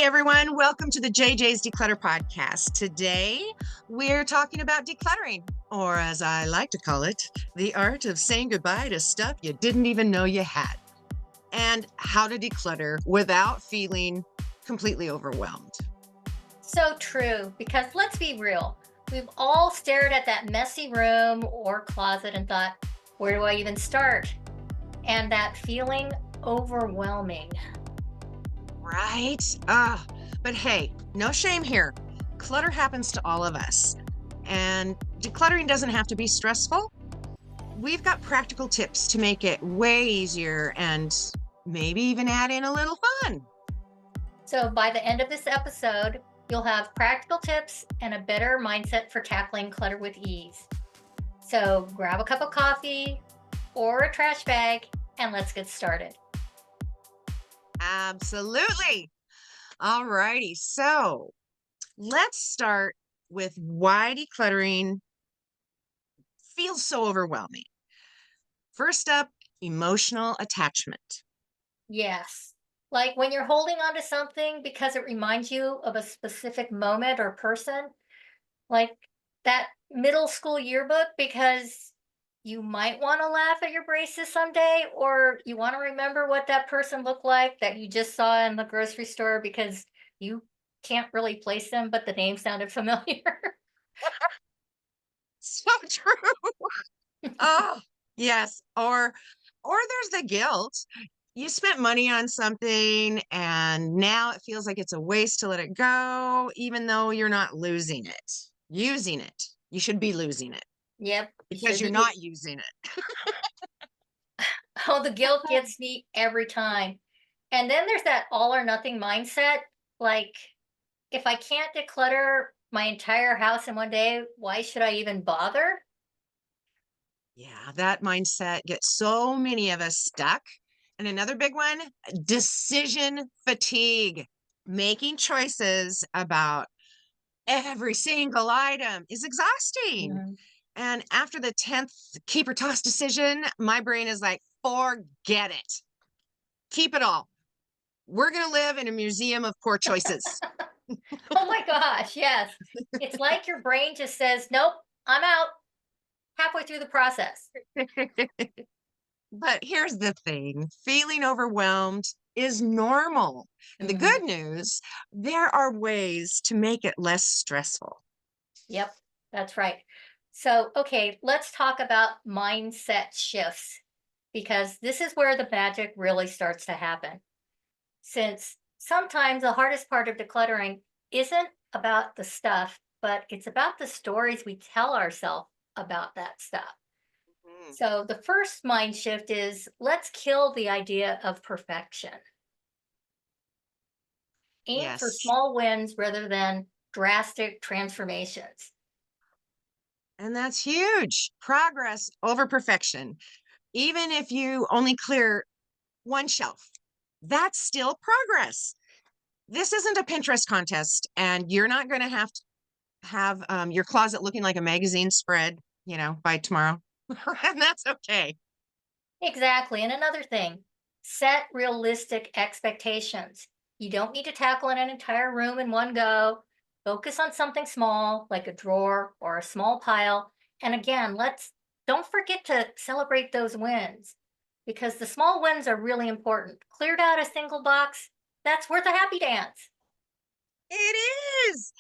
everyone. Welcome to the JJs Declutter Podcast. Today, we're talking about decluttering, or as I like to call it, the art of saying goodbye to stuff you didn't even know you had, and how to declutter without feeling completely overwhelmed. So true, because let's be real. We've all stared at that messy room or closet and thought, where do I even start? And that feeling overwhelming. Right? But hey, no shame here. Clutter happens to all of us. And decluttering doesn't have to be stressful. We've got practical tips to make it way easier and maybe even add in a little fun. So by the end of this episode, you'll have practical tips and a better mindset for tackling clutter with ease. So grab a cup of coffee or a trash bag and let's get started. Absolutely. All righty. So let's start with why decluttering feels so overwhelming. First up, emotional attachment. Yes. Like when you're holding on to something because it reminds you of a specific moment or person, like that middle school yearbook because you might want to laugh at your braces someday, or you want to remember what that person looked like that you just saw in the grocery store because you can't really place them, but the name sounded familiar. So true. Oh, yes. Or there's the guilt. You spent money on something and now it feels like it's a waste to let it go, even though you're not losing it. Using it. You should be losing it Yep. because you're not using it. Oh, the guilt gets me every time. And then there's that all or nothing mindset. Like, if I can't declutter my entire house in one day, why should I even bother? Yeah, that mindset gets so many of us stuck. And another big one, decision fatigue. Making choices about every single item is exhausting. Mhm. And after the 10th keep or toss decision, my brain is like, forget it. Keep it all. We're going to live in a museum of poor choices. Oh my gosh, yes. It's like your brain just says, nope, I'm out halfway through the process. But here's the thing, feeling overwhelmed is normal. And the Mhm. good news, there are ways to make it less stressful. Yep, that's right. So, okay, let's talk about mindset shifts because this is where the magic really starts to happen. Since sometimes the hardest part of decluttering isn't about the stuff, but it's about the stories we tell ourselves about that stuff. Mhm. So the first mind shift is let's kill the idea of perfection. Aim for Yes. small wins rather than drastic transformations. And that's huge. Progress over perfection. Even if you only clear one shelf, that's still progress. This isn't a Pinterest contest, and you're not going to have your closet looking like a magazine spread, by tomorrow. And that's okay. Exactly. And another thing, set realistic expectations. You don't need to tackle an entire room in one go. Focus on something small, like a drawer or a small pile. And again, don't forget to celebrate those wins because the small wins are really important. Cleared out a single box, that's worth a happy dance. It is.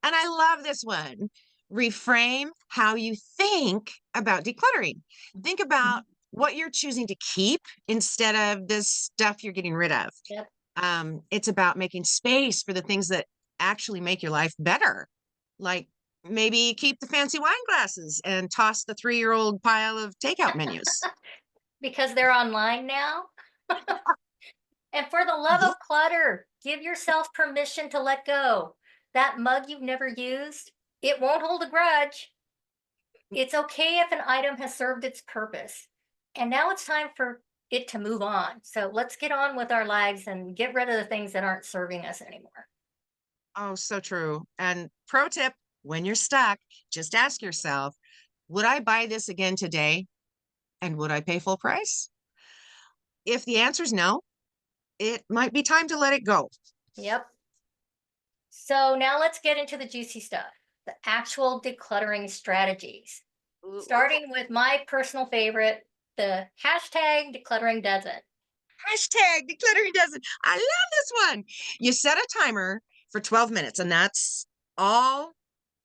And I love this one. Reframe how you think about decluttering. Think about Mhm. what you're choosing to keep instead of the stuff you're getting rid of. Yep. It's about making space for the things that actually make your life better. Like maybe keep the fancy wine glasses and toss the 3-year-old pile of takeout menus. Because they're online now. And for the love Yeah. of clutter, give yourself permission to let go. That mug you've never used, it won't hold a grudge. It's okay if an item has served its purpose. And now it's time for it to move on. So let's get on with our lives and get rid of the things that aren't serving us anymore. Oh, so true. And pro tip, when you're stuck, just ask yourself, would I buy this again today? And would I pay full price? If the answer is no, it might be time to let it go. Yep. So now let's get into the juicy stuff, the actual decluttering strategies. Ooh. Starting with my personal favorite, the hashtag decluttering dozen. Hashtag decluttering dozen. I love this one. You set a timer for 12 minutes, and that's all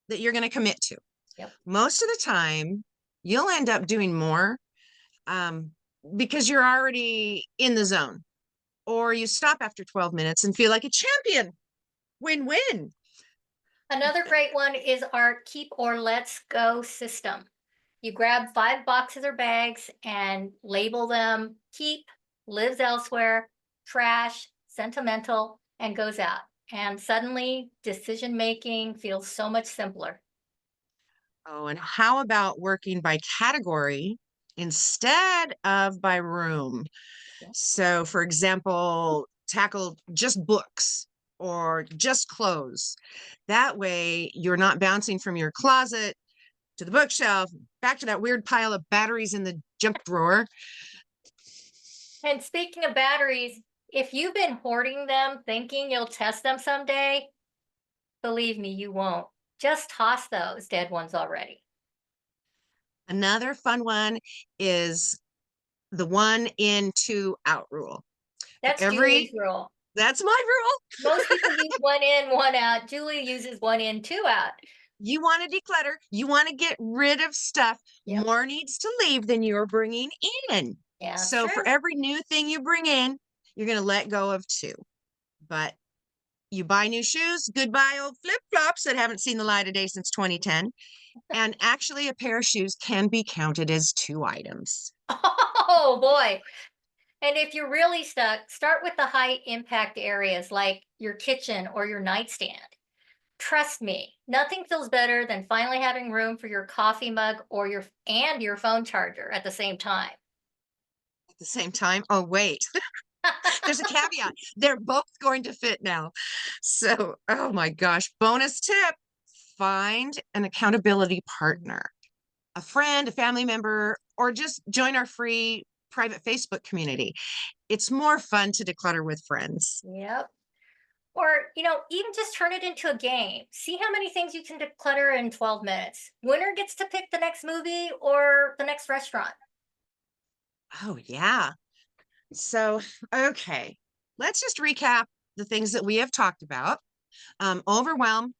that you're going to commit to. Yep. Most of the time, you'll end up doing more um, because you're already in the zone, or you stop after 12 minutes and feel like a champion. Win win. Another great one is our keep or let's go system. You grab 5 boxes or bags and label them keep, lives elsewhere, trash, sentimental, and goes out. And suddenly decision making feels so much simpler. Oh, and how about working by category instead of by room? Yeah. So, for example, tackle just books or just clothes. That way, you're not bouncing from your closet to the bookshelf, back to that weird pile of batteries in the junk drawer. And speaking of batteries, if you've been hoarding them thinking you'll test them someday, believe me, you won't. Just toss those dead ones already. Another fun one is the one in, two out rule. For That's every, Julie's rule. that's my rule. Most people use one in, one out. Julie uses one in, two out. You want to declutter, you want to get rid of stuff. Yep. More needs to leave than you're bringing in. Yeah, that's So for true. every new thing you bring in, you're going to let go of two. But you buy new shoes, goodbye old flip flops that haven't seen the light of day since 2010. And actually, a pair of shoes can be counted as two items. Oh boy. And if you're really stuck, start with the high impact areas like your kitchen or your nightstand. Trust me, nothing feels better than finally having room for your coffee mug or your phone charger at the same time. At the same time, oh, wait, there's a caveat. They're both going to fit now. So, oh my gosh, bonus tip, find an accountability partner, a friend, a family member, or just join our free private Facebook community. It's more fun to declutter with friends. Yep. Or, even just turn it into a game. See how many things you can declutter in 12 minutes. Winner gets to pick the next movie or the next restaurant. Oh, yeah. So, okay, let's just recap the things that we have talked about. Overwhelm,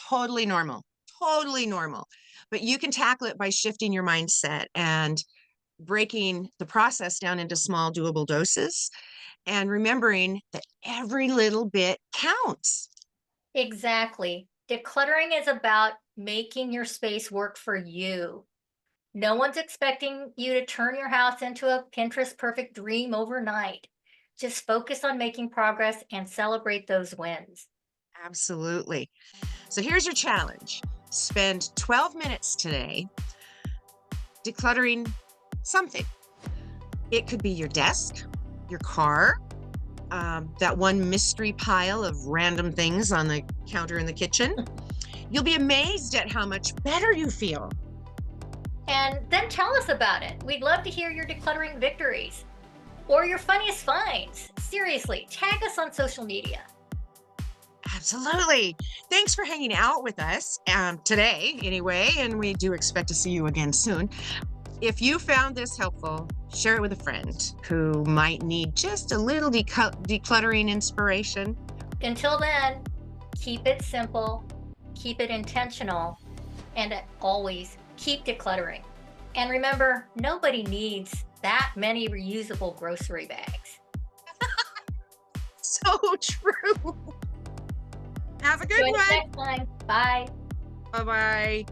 totally normal, totally normal. But you can tackle it by shifting your mindset and breaking the process down into small, doable doses and remembering that every little bit counts. Exactly. Decluttering is about making your space work for you. No one's expecting you to turn your house into a Pinterest perfect dream overnight. Just focus on making progress and celebrate those wins. Absolutely. So here's your challenge, spend 12 minutes today decluttering something. It could be your desk, your car, that one mystery pile of random things on the counter in the kitchen. You'll be amazed at how much better you feel. And then tell us about it. We'd love to hear your decluttering victories or your funniest finds. Seriously, tag us on social media. Absolutely. Thanks for hanging out with us today, anyway, and we do expect to see you again soon. If you found this helpful, share it with a friend who might need just a little decluttering inspiration. Until then, keep it simple, keep it intentional, and always keep decluttering. And remember, nobody needs that many reusable grocery bags. So true. Have a good Join us one. next time. Bye. Bye-bye.